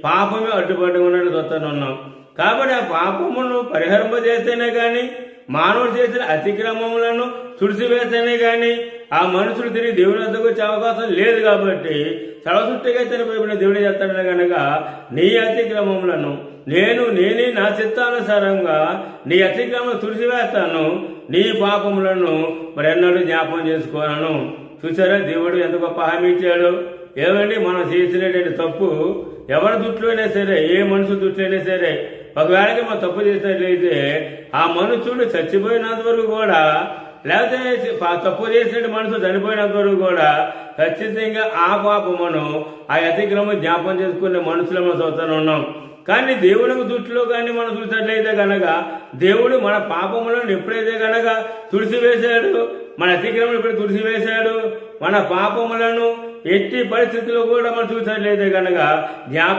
పాపమే అడ్డుపడి ఉన్నట్టు చూస్తున్నాం. కాబట్టి ఆ పాపమును పరిహరింపజేస్తేనే కానీ, మానవుడు చేసిన అతిక్రమములను తుడిసివేస్తేనే కానీ ఆ మనుషులు తిరిగి దేవుని వద్దకు వచ్చే అవకాశం లేదు. కాబట్టి సర్వసృష్టిగా చనిపోయిన దేవుడు చేస్తాడని కనుక నీ అతిక్రమములను నేనే నా చిత్తానుసారంగా నీ అతిక్రమం తుడిసివేస్తాను, నీ పాపములను మరి ఎన్నడూ జ్ఞాపకం చేసుకోను. చూసారా దేవుడు ఎంత గొప్ప హామీ ఇచ్చాడు. ఏమండి, మనం చేసినటువంటి తప్పు ఎవరి దుట్లో అయినా సరే, ఏ మనుషుల దుట్లో అయినా సరే, ఒకవేళకి మనం తప్పు చేసినట్లయితే ఆ మనుషుడు చచ్చిపోయినంత వరకు కూడా, లేకపోతే తప్పు చేసిన మనుషులు చనిపోయినంత వరకు కూడా ఖచ్చితంగా ఆ పాపమును ఆ అతిక్రమం జ్ఞాపకం చేసుకునే మనుషులు మనం చూస్తూ ఉన్నాం. కానీ దేవునికి దృష్టిలో కానీ మనం చూసినట్లయితే కనుక దేవుడు మన పాపములను ఎప్పుడైతే కనుక తుడిసివేశాడు, మన అతిక్రమం ఎప్పుడు తుడిసివేశాడు, మన పాపములను ఎట్టి పరిస్థితుల్లో కూడా మనం చూసినట్లయితే కనుక జ్ఞాపకం